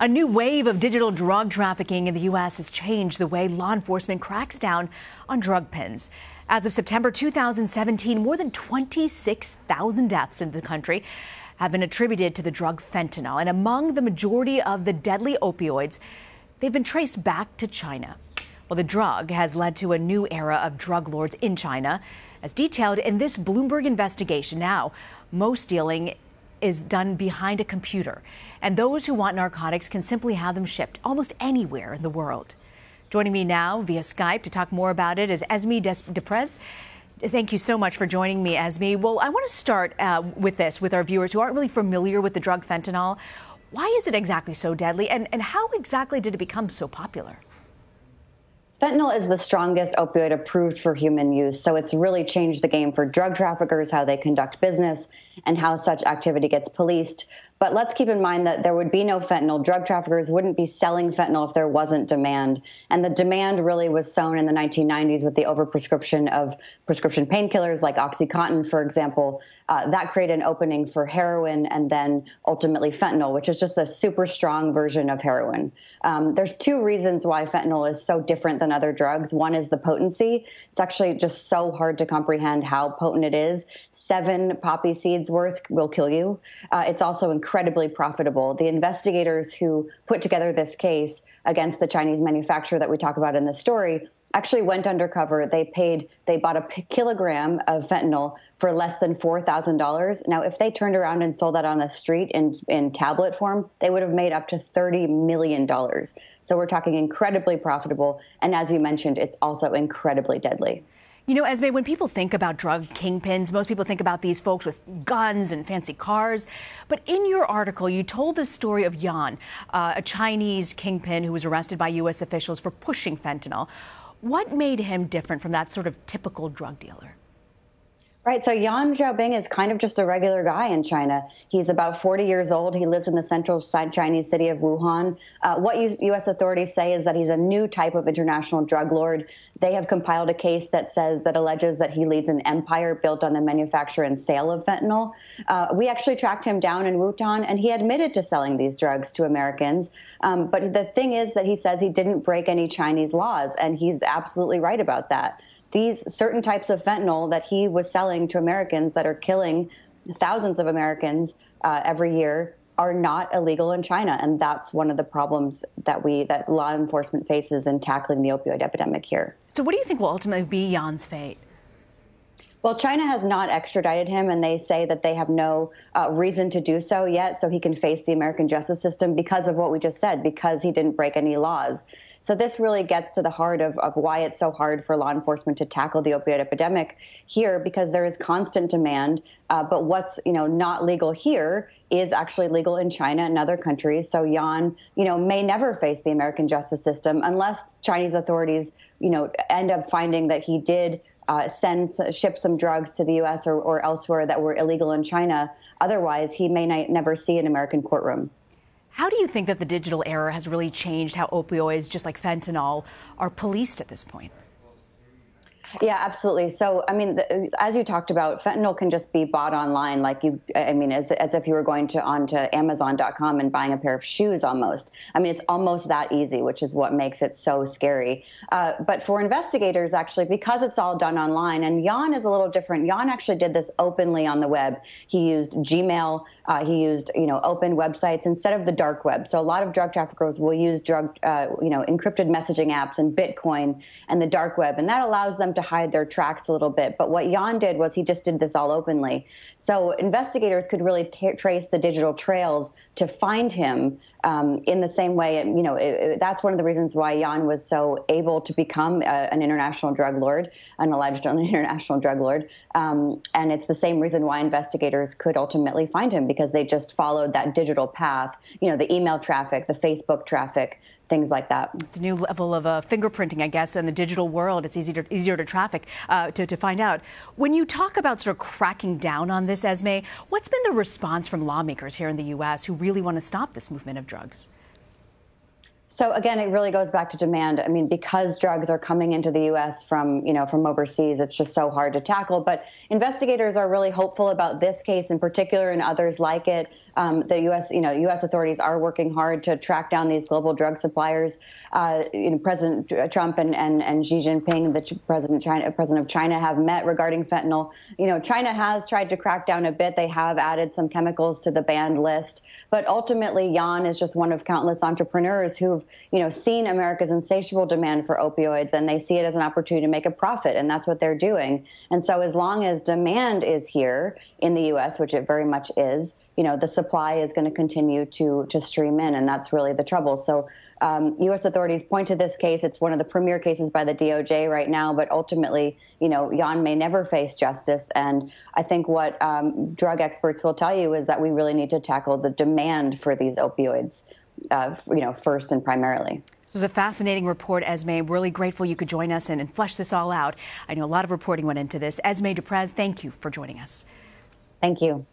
A new wave of digital drug trafficking in the U.S. has changed the way law enforcement cracks down on drug pins. As of September 2017, more than 26,000 deaths in the country have been attributed to the drug fentanyl. And among the majority of the deadly opioids, they've been traced back to China. Well, the drug has led to a new era of drug lords in China, as detailed in this Bloomberg investigation. Now, most dealing is done behind a computer, and those who want narcotics can simply have them shipped almost anywhere in the world. Joining me now via Skype to talk more about it is Esmé Deprez. Thank you so much for joining me, Esmé. Well, I want to start with our viewers who aren't really familiar with the drug fentanyl. Why is it exactly so deadly, and how exactly did it become so popular? Fentanyl is the strongest opioid approved for human use, so it's really changed the game for drug traffickers, how they conduct business, and how such activity gets policed. But let's keep in mind that there would be no fentanyl. Drug traffickers wouldn't be selling fentanyl if there wasn't demand. And the demand really was sown in the 1990s with the overprescription of prescription painkillers like OxyContin, for example. That created an opening for heroin and then ultimately fentanyl, which is just a super strong version of heroin. There's two reasons why fentanyl is so different than other drugs. One is the potency. It's actually just so hard to comprehend how potent it is. 7 poppy seeds worth will kill you. It's also incredibly profitable. The investigators who put together this case against the Chinese manufacturer that we talk about in the story actually went undercover. They bought a kilogram of fentanyl for less than $4,000. Now, if they turned around and sold that on the street in tablet form, they would have made up to $30 million. So we're talking incredibly profitable. And as you mentioned, it's also incredibly deadly. You know, Esmé, when people think about drug kingpins, most people think about these folks with guns and fancy cars. But in your article, you told the story of Yan, a Chinese kingpin who was arrested by U.S. officials for pushing fentanyl. What made him different from that sort of typical drug dealer? Right. So Yan Xiaobing is kind of just a regular guy in China. He's about 40 years old. He lives in the central Chinese city of Wuhan. What U.S. authorities say is that he's a new type of international drug lord. They have compiled a case that alleges that he leads an empire built on the manufacture and sale of fentanyl. We actually tracked him down in Wuhan, and he admitted to selling these drugs to Americans. But the thing is that he says he didn't break any Chinese laws, and he's absolutely right about that. These certain types of fentanyl that he was selling to Americans that are killing thousands of Americans every year are not illegal in China. And that's one of the problems that law enforcement faces in tackling the opioid epidemic here. So what do you think will ultimately be Yan's fate? Well, China has not extradited him, and they say that they have no reason to do so yet, so he can face the American justice system because of what we just said, because he didn't break any laws. So this really gets to the heart of why it's so hard for law enforcement to tackle the opioid epidemic here, because there is constant demand. But what's not legal here is actually legal in China and other countries. So Yan, may never face the American justice system unless Chinese authorities, end up finding that he did ship some drugs to the U.S. or elsewhere that were illegal in China. Otherwise, he may never see an American courtroom. How do you think that the digital era has really changed how opioids, just like fentanyl, are policed at this point? Yeah, absolutely. So, as you talked about, fentanyl can just be bought online, as if you were going onto Amazon.com and buying a pair of shoes almost. It's almost that easy, which is what makes it so scary. But for investigators, actually, because it's all done online, and Yan is a little different. Yan actually did this openly on the web. He used Gmail. He used, open websites instead of the dark web. So a lot of drug traffickers will use encrypted messaging apps and Bitcoin and the dark web, and that allows them to hide their tracks a little bit. But what Yan did was he just did this all openly. So investigators could really trace the digital trails to find him in the same way. That's one of the reasons why Yan was so able to become an international drug lord, an alleged international drug lord. And it's the same reason why investigators could ultimately find him, because they just followed that digital path, the email traffic, the Facebook traffic, things like that. It's a new level of fingerprinting, I guess, in the digital world. It's easier to traffic, to find out. When you talk about sort of cracking down on this, Esmé, what's been the response from lawmakers here in the U.S. who really want to stop this movement of drugs? So again, it really goes back to demand. Because drugs are coming into the U.S. from overseas, it's just so hard to tackle. But investigators are really hopeful about this case in particular and others like it. The U.S. authorities are working hard to track down these global drug suppliers. President Trump and Xi Jinping, the president of China, have met regarding fentanyl. China has tried to crack down a bit. They have added some chemicals to the banned list. But ultimately, Jan is just one of countless entrepreneurs who've, seen America's insatiable demand for opioids, and they see it as an opportunity to make a profit, and that's what they're doing. And so as long as demand is here in the U.S., which it very much is, the supply is going to continue to stream in, and that's really the trouble. So U.S. authorities point to this case. It's one of the premier cases by the DOJ right now, but ultimately, Jan may never face justice. And I think what drug experts will tell you is that we really need to tackle the demand for these opioids, first and primarily. This was a fascinating report, Esmé. I'm really grateful you could join us and flesh this all out. I know a lot of reporting went into this. Esmé Deprez, thank you for joining us. Thank you.